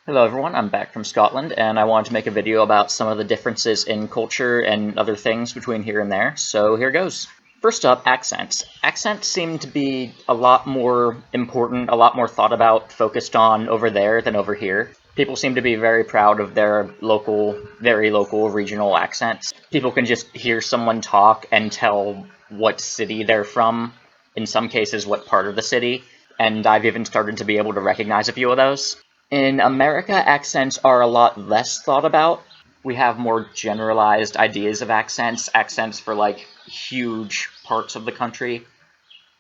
Hello everyone, I'm back from Scotland, and I wanted to make a video about some of the differences in culture and other things between here and there, so here goes. First up, accents. Accents seem to be a lot more important, a lot more thought about, focused on over there than over here. People seem to be very proud of their local, very local, regional accents. People can just hear someone talk and tell what city they're from, in some cases what part of the city, and I've even started to be able to recognize a few of those. In America, accents are a lot less thought about. We have more generalized ideas of accents for like huge parts of the country.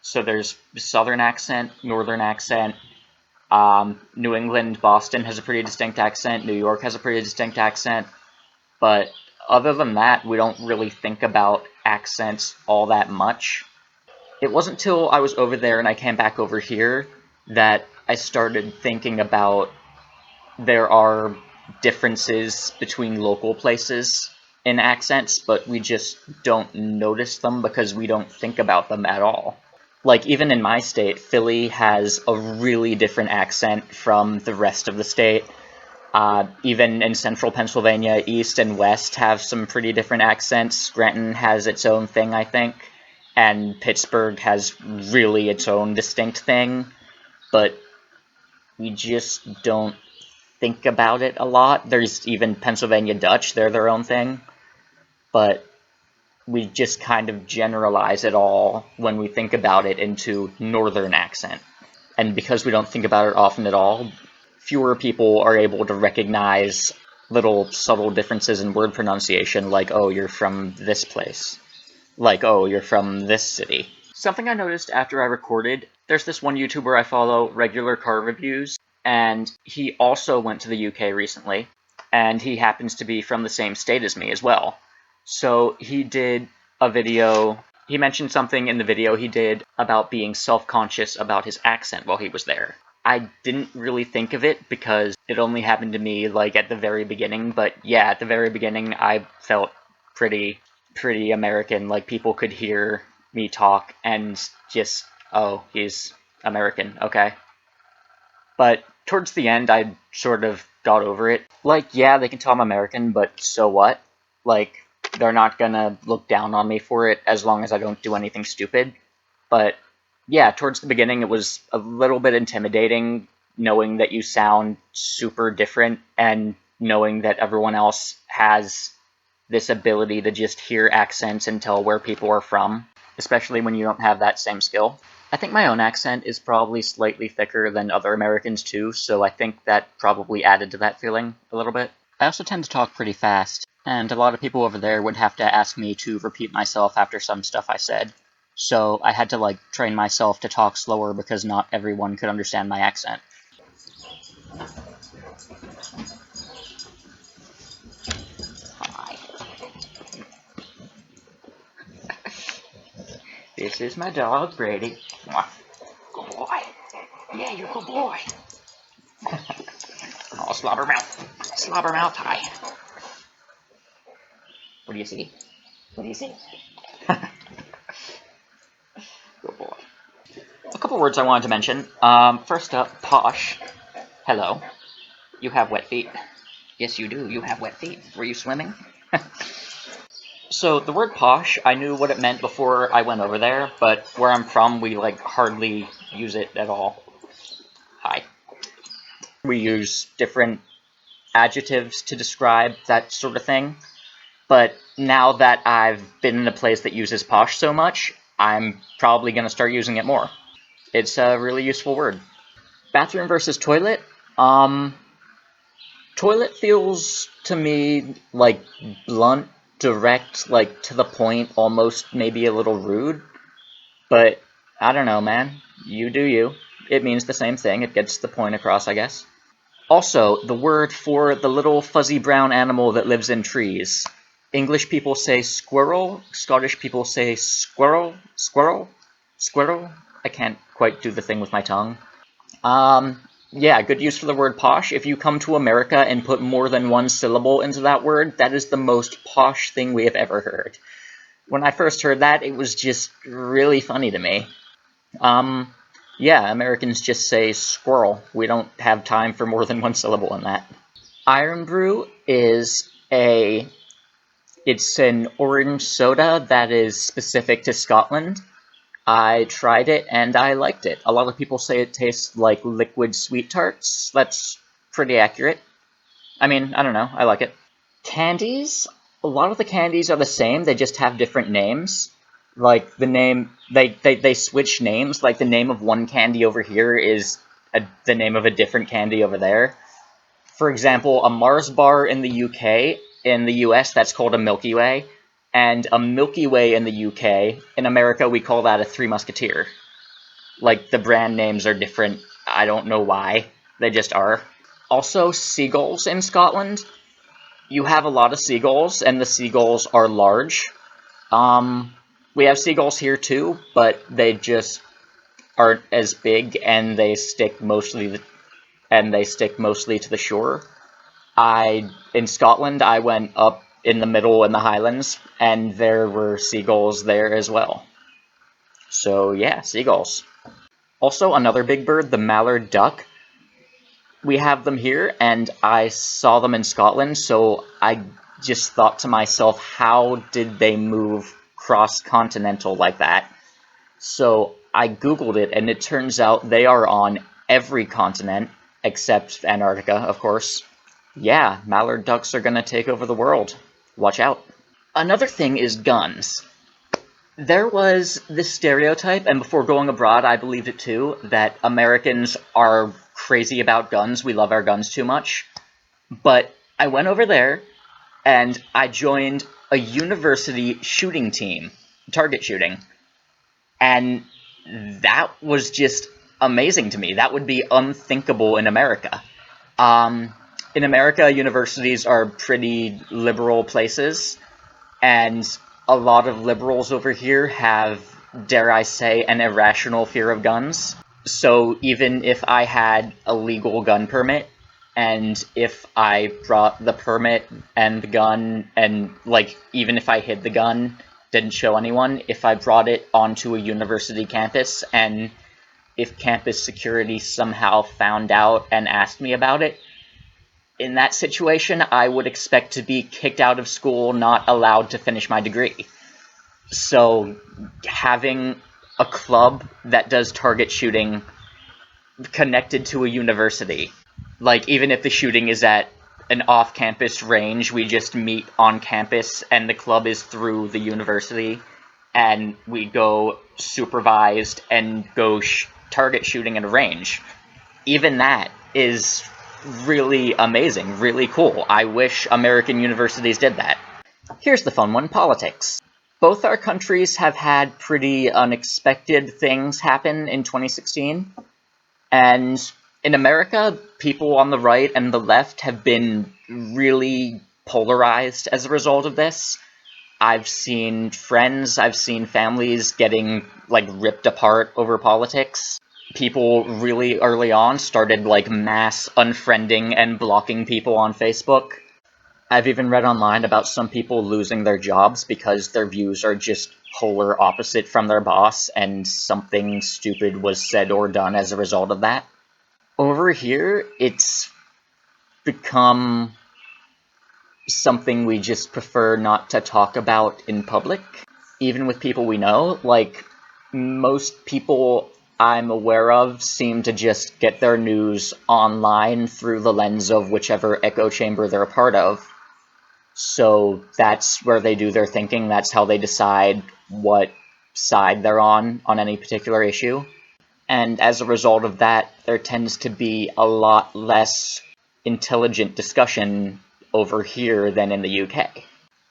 So there's Southern accent, Northern accent, New England, Boston has a pretty distinct accent, New York has a pretty distinct accent, but other than that, we don't really think about accents all that much. It wasn't till I was over there and I came back over here that I started thinking about there are differences between local places in accents, but we just don't notice them because we don't think about them at all. Like, even in my state, Philly has a really different accent from the rest of the state. Even in central Pennsylvania, East and West have some pretty different accents. Scranton has its own thing, I think, and Pittsburgh has really its own distinct thing, but we just don't think about it a lot. There's even Pennsylvania Dutch, they're their own thing, but we just kind of generalize it all when we think about it into Northern accent. And because we don't think about it often at all, fewer people are able to recognize little subtle differences in word pronunciation, like, oh, you're from this place. Like, oh, you're from this city. Something I noticed after I recorded, there's this one YouTuber I follow, Regular Car Reviews, and he also went to the UK recently, and he happens to be from the same state as me as well. So he did a video, he mentioned something in the video he did about being self-conscious about his accent while he was there. I didn't really think of it because it only happened to me like at the very beginning, but yeah, at the very beginning I felt pretty American, like people could hear me talk and just, oh, he's American, okay. But towards the end, I sort of got over it. Like, yeah, they can tell I'm American, but so what? Like, they're not gonna look down on me for it as long as I don't do anything stupid. But yeah, towards the beginning, it was a little bit intimidating, knowing that you sound super different and knowing that everyone else has this ability to just hear accents and tell where people are from, especially when you don't have that same skill. I think my own accent is probably slightly thicker than other Americans too, so I think that probably added to that feeling a little bit. I also tend to talk pretty fast, and a lot of people over there would have to ask me to repeat myself after some stuff I said. So I had to like train myself to talk slower because not everyone could understand my accent. Hi. This is my dog, Brady. Good boy. Yeah, you're a good boy. Oh, slobbermouth. Slobbermouth, hi. What do you see? What do you see? Good boy. A couple words I wanted to mention. First up, Posh. Hello. You have wet feet. Yes, you do. You have wet feet. Were you swimming? So, the word posh, I knew what it meant before I went over there, but where I'm from, we, like, hardly use it at all. Hi. We use different adjectives to describe that sort of thing, but now that I've been in a place that uses posh so much, I'm probably going to start using it more. It's a really useful word. Bathroom versus toilet? Toilet feels to me like blunt, direct, like to the point, almost maybe a little rude. But I don't know, man. You do you. It means the same thing. It gets the point across, I guess. Also, the word for the little fuzzy brown animal that lives in trees. English people say squirrel. Scottish people say squirrel. Squirrel? Squirrel? I can't quite do the thing with my tongue. Yeah, good use for the word posh. If you come to America and put more than one syllable into that word, that is the most posh thing we have ever heard. When I first heard that, it was just really funny to me. Yeah, Americans just say squirrel. We don't have time for more than one syllable in that. Iron Brew is it's an orange soda that is specific to Scotland. I tried it and I liked it. A lot of people say it tastes like liquid sweet tarts. That's pretty accurate. I mean, I don't know. I like it. Candies? A lot of the candies are the same. They just have different names. Like the name, they switch names. Like the name of one candy over here is the name of a different candy over there. For example, a Mars bar in the UK, in the US, that's called a Milky Way. And a Milky Way in the UK, in America, we call that a Three Musketeer. Like, the brand names are different. I don't know why. They just are. Also, seagulls in Scotland. You have a lot of seagulls, and the seagulls are large. We have seagulls here too, but they just aren't as big, and they stick mostly to the shore. In Scotland, I went up in the middle in the Highlands, and there were seagulls there as well. So yeah, seagulls. Also, another big bird, the mallard duck. We have them here, and I saw them in Scotland, so I just thought to myself, how did they move cross-continental like that? So I googled it, and it turns out they are on every continent, except Antarctica, of course. Yeah, mallard ducks are gonna take over the world. Watch out. Another thing is guns. There was this stereotype, and before going abroad I believed it too, that Americans are crazy about guns, we love our guns too much. But I went over there, and I joined a university shooting team, target shooting, and that was just amazing to me. That would be unthinkable in America. In America, universities are pretty liberal places, and a lot of liberals over here have, dare I say, an irrational fear of guns. So even if I had a legal gun permit, and if I brought the permit and the gun, and, like, even if I hid the gun, didn't show anyone, if I brought it onto a university campus, and if campus security somehow found out and asked me about it, in that situation, I would expect to be kicked out of school, not allowed to finish my degree. So, having a club that does target shooting connected to a university, like, even if the shooting is at an off-campus range, we just meet on campus, and the club is through the university, and we go supervised and go target shooting at a range. Even that is really amazing, really cool. I wish American universities did that. Here's the fun one, politics. Both our countries have had pretty unexpected things happen in 2016, and in America, people on the right and the left have been really polarized as a result of this. I've seen friends, I've seen families getting, like, ripped apart over politics. People really early on started, like, mass unfriending and blocking people on Facebook. I've even read online about some people losing their jobs because their views are just polar opposite from their boss, and something stupid was said or done as a result of that. Over here, it's become something we just prefer not to talk about in public, even with people we know. Like, most people I'm aware of seem to just get their news online through the lens of whichever echo chamber they're a part of. So that's where they do their thinking, that's how they decide what side they're on any particular issue. And as a result of that, there tends to be a lot less intelligent discussion over here than in the UK.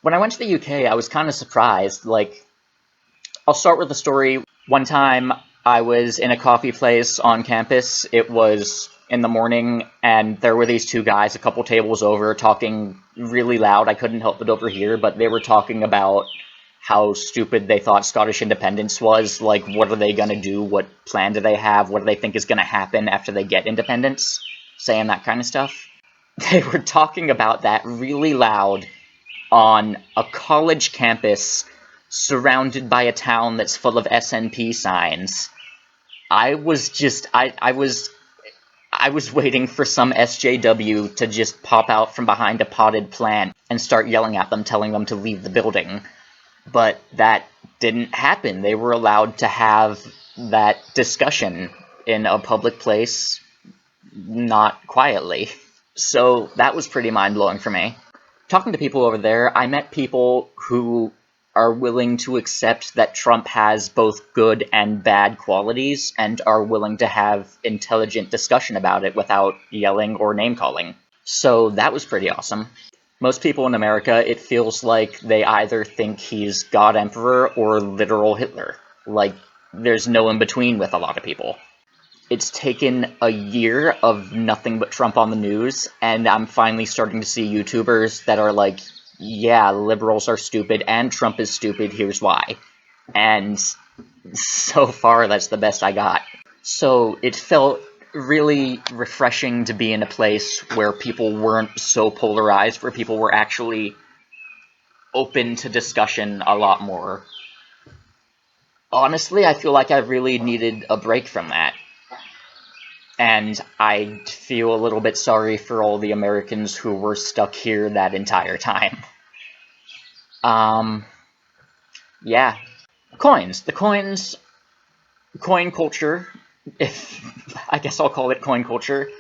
When I went to the UK, I was kind of surprised. Like, I'll start with a story. One time, I was in a coffee place on campus. It was in the morning, and there were these two guys a couple tables over talking really loud. I couldn't help but overhear, but they were talking about how stupid they thought Scottish independence was. Like, what are they going to do? What plan do they have? What do they think is going to happen after they get independence? Saying that kind of stuff. They were talking about that really loud on a college campus surrounded by a town that's full of SNP signs. I was waiting for some SJW to just pop out from behind a potted plant and start yelling at them, telling them to leave the building. But that didn't happen. They were allowed to have that discussion in a public place, not quietly. So that was pretty mind-blowing for me. Talking to people over there, I met people who are willing to accept that Trump has both good and bad qualities and are willing to have intelligent discussion about it without yelling or name-calling. So that was pretty awesome. Most people in America, it feels like they either think he's God Emperor or literal Hitler. Like, there's no in-between with a lot of people. It's taken a year of nothing but Trump on the news, and I'm finally starting to see YouTubers that are like, yeah, liberals are stupid, and Trump is stupid, here's why. And so far, that's the best I got. So it felt really refreshing to be in a place where people weren't so polarized, where people were actually open to discussion a lot more. Honestly, I feel like I really needed a break from that. And I feel a little bit sorry for all the Americans who were stuck here that entire time. Yeah. Coins. The coin culture, if I guess I'll call it coin culture,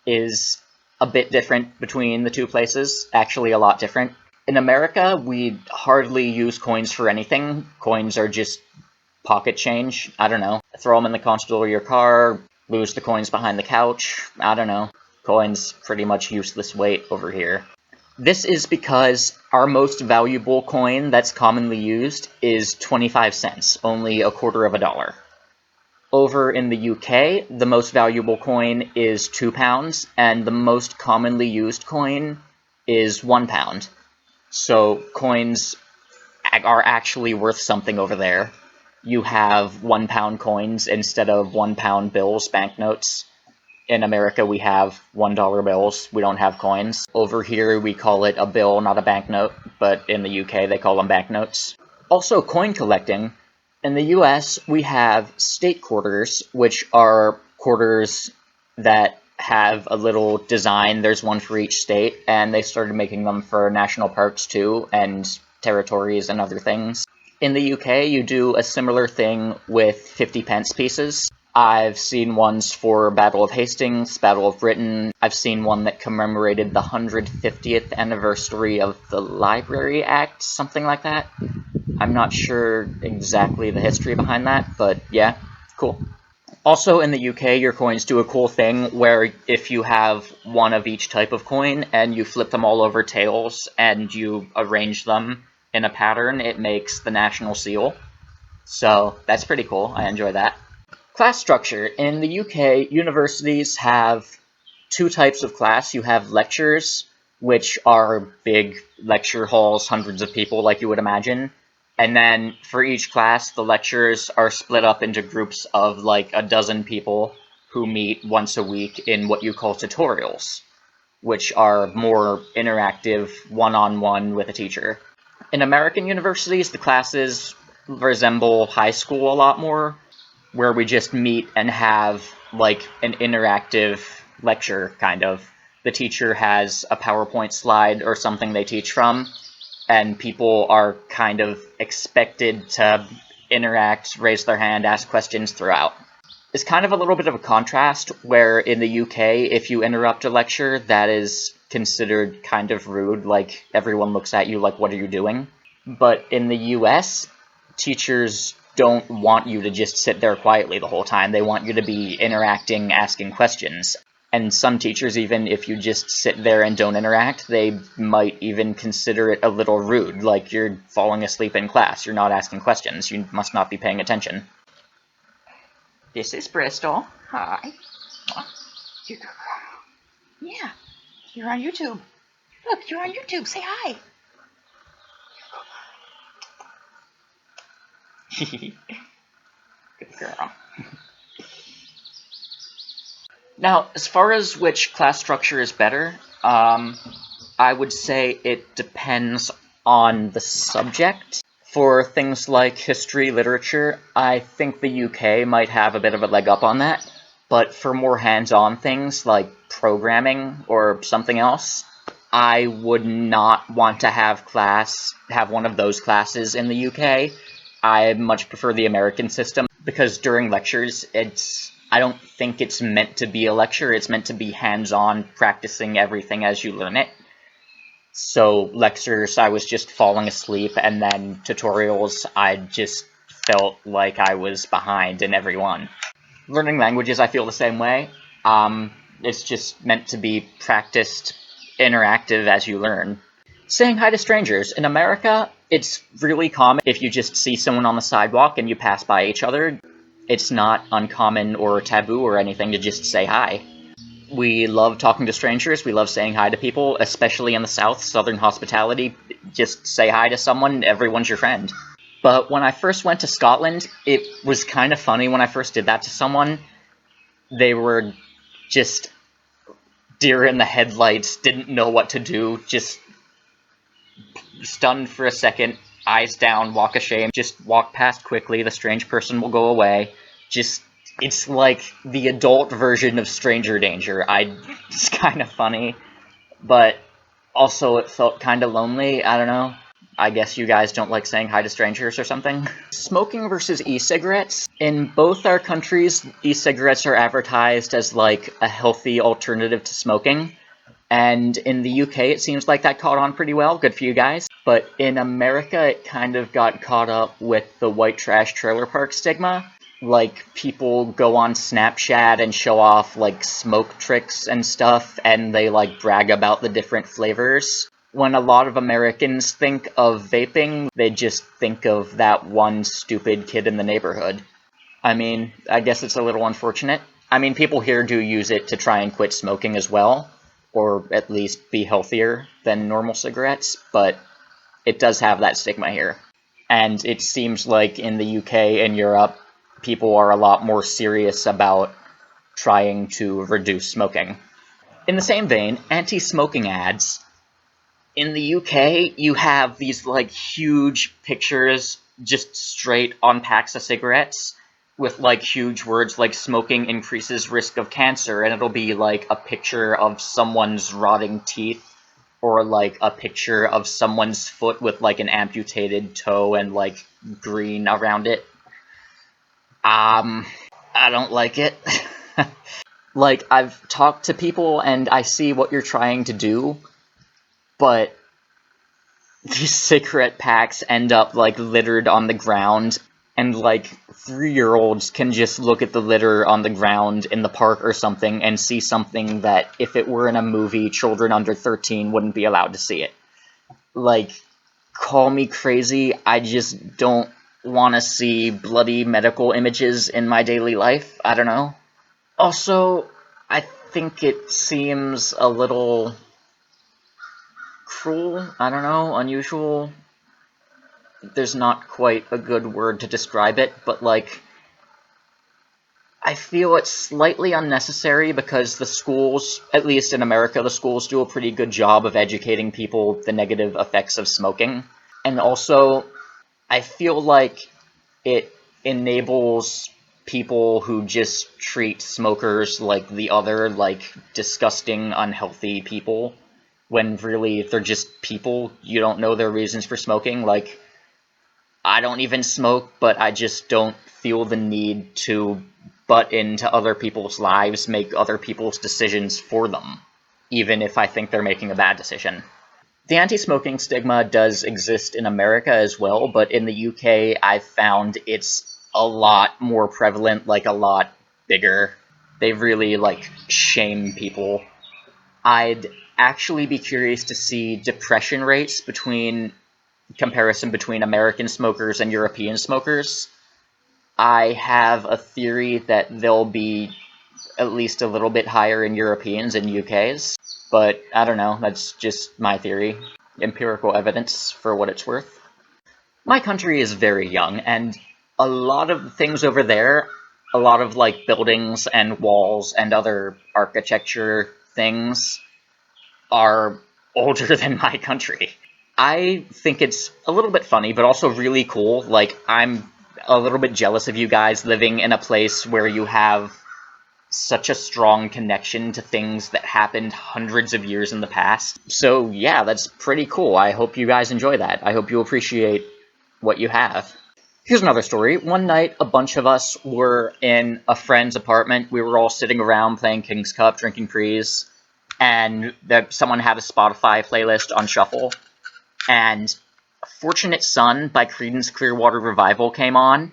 is a bit different between the two places. Actually, a lot different. In America, we hardly use coins for anything. Coins are just pocket change. I don't know. Throw them in the console of your car, lose the coins behind the couch. I don't know. Coins pretty much useless weight over here. This is because our most valuable coin that's commonly used is 25 cents, only a quarter of a dollar. Over in the UK, the most valuable coin is £2, and the most commonly used coin is £1. So coins are actually worth something over there. You have £1 coins instead of £1 bills, banknotes. In America, we have $1 bills. We don't have coins. Over here, we call it a bill, not a banknote, but in the UK, they call them banknotes. Also, coin collecting. In the US, we have state quarters, which are quarters that have a little design. There's one for each state, and they started making them for national parks too, and territories and other things. In the UK, you do a similar thing with 50 pence pieces. I've seen ones for Battle of Hastings, Battle of Britain. I've seen one that commemorated the 150th anniversary of the Library Act, something like that. I'm not sure exactly the history behind that, but yeah, cool. Also, in the UK, your coins do a cool thing where if you have one of each type of coin and you flip them all over tails and you arrange them in a pattern, it makes the national seal. So that's pretty cool. I enjoy that. Class structure. In the UK, universities have two types of class. You have lectures, which are big lecture halls, hundreds of people like you would imagine. And then for each class, the lectures are split up into groups of like a dozen people who meet once a week in what you call tutorials, which are more interactive, one-on-one with a teacher. In American universities, the classes resemble high school a lot more, where we just meet and have like an interactive lecture, kind of. The teacher has a PowerPoint slide or something they teach from, and people are kind of expected to interact, raise their hand, ask questions throughout. It's kind of a little bit of a contrast, where in the UK, if you interrupt a lecture, that is considered kind of rude, like everyone looks at you like, what are you doing? But in the US, teachers don't want you to just sit there quietly the whole time. They want you to be interacting, asking questions. And some teachers, even if you just sit there and don't interact, they might even consider it a little rude, like you're falling asleep in class, you're not asking questions, you must not be paying attention. This is Bristol. Hi. Yeah, you're on YouTube. Look, you're on YouTube. Say hi. Good girl. Now, as far as which class structure is better, I would say it depends on the subject. For things like history, literature, I think the UK might have a bit of a leg up on that, but for more hands-on things like programming or something else, I would not want to have one of those classes in the UK. I much prefer the American system, because during lectures, I don't think it's meant to be a lecture, it's meant to be hands-on, practicing everything as you learn it. So lectures, I was just falling asleep, and then tutorials, I just felt like I was behind in every one. Learning languages, I feel the same way. It's just meant to be practiced, interactive as you learn. Saying hi to strangers. In America, it's really common if you just see someone on the sidewalk and you pass by each other. It's not uncommon or taboo or anything to just say hi. We love talking to strangers, we love saying hi to people, especially in the South, Southern hospitality. Just say hi to someone, everyone's your friend. But when I first went to Scotland, it was kind of funny when I first did that to someone. They were just deer in the headlights, didn't know what to do, just stunned for a second, eyes down, walk of shame, just walk past quickly, the strange person will go away. It's like the adult version of stranger danger. It's kind of funny, but also it felt kind of lonely, I don't know. I guess you guys don't like saying hi to strangers or something. Smoking versus e-cigarettes. In both our countries, e-cigarettes are advertised as like a healthy alternative to smoking. And in the UK, it seems like that caught on pretty well. Good for you guys. But in America, it kind of got caught up with the white trash trailer park stigma. Like, people go on Snapchat and show off, like, smoke tricks and stuff, and they, like, brag about the different flavors. When a lot of Americans think of vaping, they just think of that one stupid kid in the neighborhood. I mean, I guess it's a little unfortunate. I mean, people here do use it to try and quit smoking as well, or at least be healthier than normal cigarettes, but it does have that stigma here. And it seems like in the UK and Europe, people are a lot more serious about trying to reduce smoking. In the same vein, anti-smoking ads. In the UK, you have these, like, huge pictures just straight on packs of cigarettes with, like, huge words like smoking increases risk of cancer, and it'll be, like, a picture of someone's rotting teeth, or, like, a picture of someone's foot with, like, an amputated toe and, like, green around it. I don't like it. Like, I've talked to people and I see what you're trying to do, but these cigarette packs end up, like, littered on the ground, and, like, 3-year-olds can just look at the litter on the ground in the park or something and see something that, if it were in a movie, children under 13 wouldn't be allowed to see it. Like, call me crazy, I just don't want to see bloody medical images in my daily life. I don't know. Also, I think it seems a little cruel, I don't know, unusual. There's not quite a good word to describe it, but, like, I feel it's slightly unnecessary because the schools, at least in America, the schools do a pretty good job of educating people the negative effects of smoking. And also, I feel like it enables people who just treat smokers like the other, like, disgusting, unhealthy people, when really they're just people. You don't know their reasons for smoking. Like, I don't even smoke, but I just don't feel the need to butt into other people's lives, make other people's decisions for them, even if I think they're making a bad decision. The anti-smoking stigma does exist in America as well, but in the UK, I've found it's a lot more prevalent, like, a lot bigger. They really, like, shame people. I'd actually be curious to see depression rates comparison between American smokers and European smokers. I have a theory that they'll be at least a little bit higher in Europeans and UKs, but I don't know, that's just my theory. Empirical evidence for what it's worth. My country is very young, and a lot of the things over there, a lot of, like, buildings and walls and other architecture things, are older than my country. I think it's a little bit funny, but also really cool. Like, I'm a little bit jealous of you guys living in a place where you have such a strong connection to things that happened hundreds of years in the past. So yeah, that's pretty cool. I hope you guys enjoy that. I hope you appreciate what you have. Here's another story. One night, a bunch of us were in a friend's apartment. We were all sitting around playing King's Cup, drinking prees, and someone had a Spotify playlist on shuffle, and Fortunate Son by Creedence Clearwater Revival came on,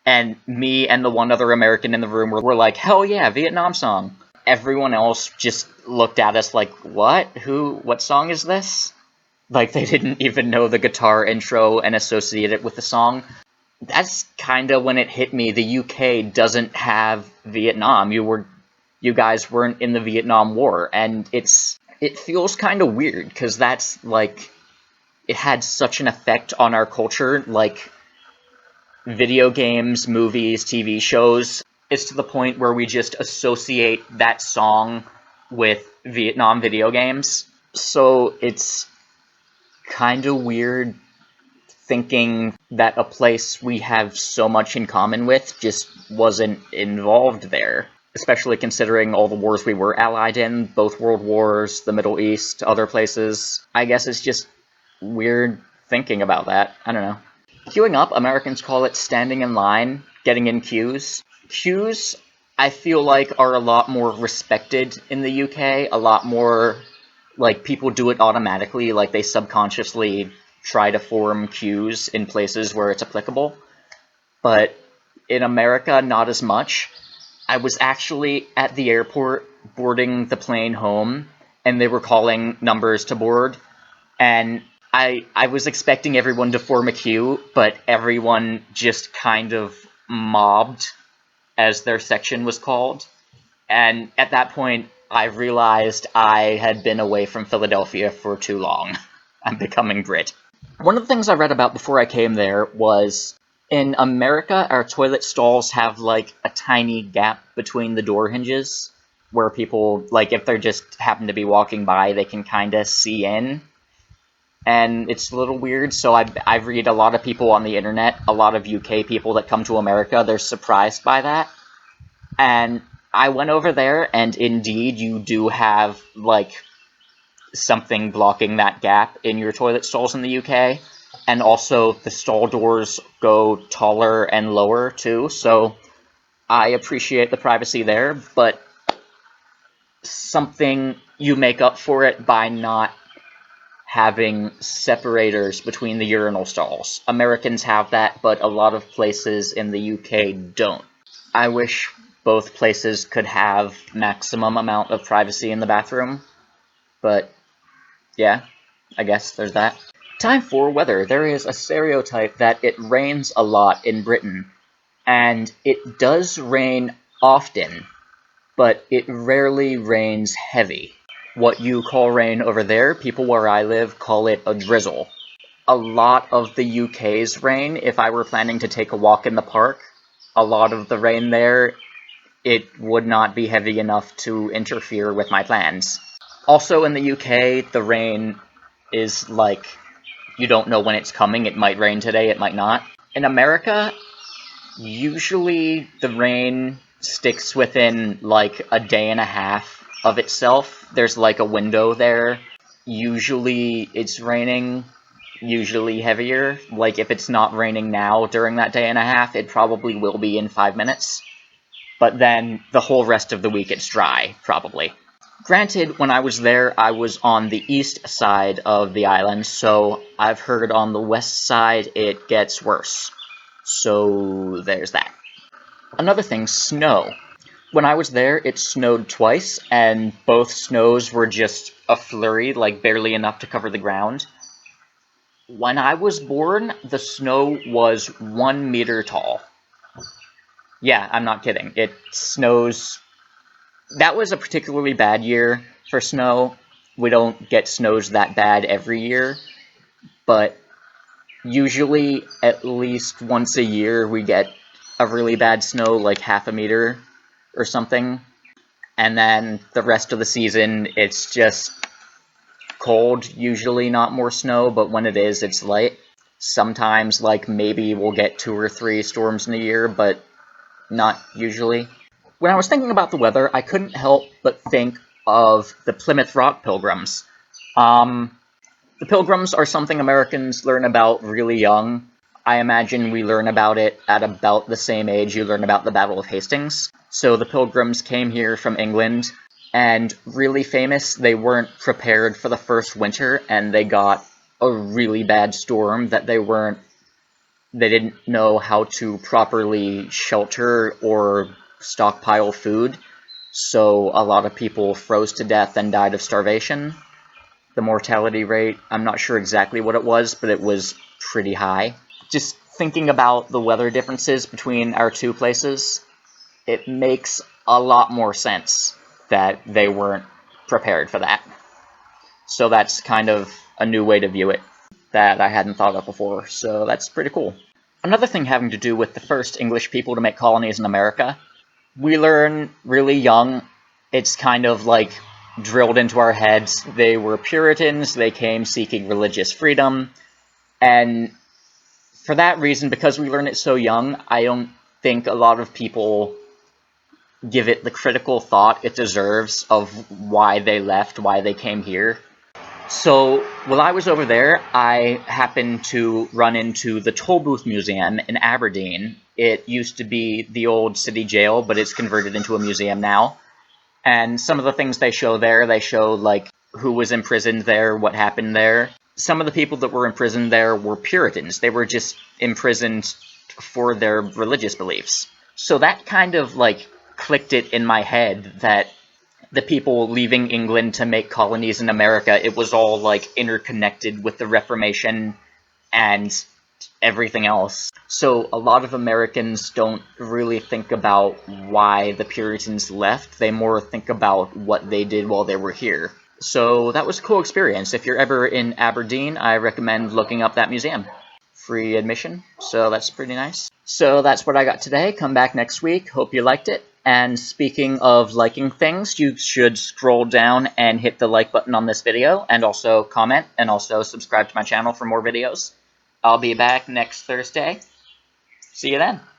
and me and the one other American in the room were like, hell yeah, Vietnam song. Everyone else just looked at us like, what? What song is this? Like, they didn't even know the guitar intro and associate it with the song. That's kind of when it hit me. The UK doesn't have Vietnam. You guys weren't in the Vietnam War, and it feels kind of weird, because that's, like, it had such an effect on our culture, like, video games, movies, TV shows. It's to the point where we just associate that song with Vietnam video games. So it's kind of weird thinking that a place we have so much in common with just wasn't involved there. Especially considering all the wars we were allied in, both world wars, the Middle East, other places. I guess it's just weird thinking about that. I don't know. Queuing up, Americans call it standing in line, getting in queues. Queues, I feel like, are a lot more respected in the UK, a lot more, like, people do it automatically, like, they subconsciously try to form queues in places where it's applicable. But in America, not as much. I was actually at the airport boarding the plane home, and they were calling numbers to board, and I was expecting everyone to form a queue, but everyone just kind of mobbed as their section was called. And at that point, I realized I had been away from Philadelphia for too long. I'm becoming Brit. One of the things I read about before I came there was, in America, our toilet stalls have, like, a tiny gap between the door hinges, where people, like, if they just happen to be walking by, they can kind of see in. And it's a little weird, so I read a lot of people on the internet, a lot of UK people that come to America, they're surprised by that. And I went over there, and indeed, you do have, like, something blocking that gap in your toilet stalls in the UK. And also, the stall doors go taller and lower, too, so I appreciate the privacy there, but something you make up for it by not having separators between the urinal stalls. Americans have that, but a lot of places in the UK don't. I wish both places could have maximum amount of privacy in the bathroom, but yeah, I guess there's that. Time for weather. There is a stereotype that it rains a lot in Britain, and it does rain often, but it rarely rains heavy. What you call rain over there, people where I live call it a drizzle. A lot of the UK's rain, if I were planning to take a walk in the park, a lot of the rain there, it would not be heavy enough to interfere with my plans. Also in the UK, the rain is like, you don't know when it's coming. It might rain today, it might not. In America, usually the rain sticks within like a day and a half of itself. There's like a window there. Usually it's raining, usually heavier. Like if it's not raining now during that day and a half, it probably will be in 5 minutes. But then the whole rest of the week it's dry, probably. Granted, when I was there, I was on the east side of the island, so I've heard on the west side it gets worse. So there's that. Another thing, snow. When I was there, it snowed twice, and both snows were just a flurry, like barely enough to cover the ground. When I was born, the snow was 1 meter tall. Yeah, I'm not kidding. It snows. That was a particularly bad year for snow. We don't get snows that bad every year, but usually at least once a year we get a really bad snow, like half a meter or something. And then the rest of the season, it's just cold, usually not more snow, but when it is, it's light. Sometimes, like, maybe we'll get 2 or 3 storms in a year, but not usually. When I was thinking about the weather, I couldn't help but think of the Plymouth Rock Pilgrims. The Pilgrims are something Americans learn about really young. I imagine we learn about it at about the same age you learn about the Battle of Hastings. So the Pilgrims came here from England, and really famous, they weren't prepared for the first winter, and they got a really bad storm that they didn't know how to properly shelter or stockpile food. So a lot of people froze to death and died of starvation. The mortality rate, I'm not sure exactly what it was, but it was pretty high. Just thinking about the weather differences between our two places, it makes a lot more sense that they weren't prepared for that. So that's kind of a new way to view it that I hadn't thought of before, so that's pretty cool. Another thing having to do with the first English people to make colonies in America, we learn really young, it's kind of like drilled into our heads, they were Puritans, they came seeking religious freedom, and for that reason, because we learn it so young, I don't think a lot of people give it the critical thought it deserves of why they left, why they came here. So, while I was over there, I happened to run into the Toll Booth Museum in Aberdeen. It used to be the old city jail, but it's converted into a museum now. And some of the things they show there, they show, like, who was imprisoned there, what happened there. Some of the people that were imprisoned there were Puritans. They were just imprisoned for their religious beliefs. So that kind of, like, clicked it in my head that the people leaving England to make colonies in America, it was all, like, interconnected with the Reformation and everything else. So a lot of Americans don't really think about why the Puritans left. They more think about what they did while they were here. So that was a cool experience. If you're ever in Aberdeen, I recommend looking up that museum. Free admission, so that's pretty nice. So that's what I got today. Come back next week. Hope you liked it. And speaking of liking things, you should scroll down and hit the like button on this video, and also comment, and also subscribe to my channel for more videos. I'll be back next Thursday. See you then.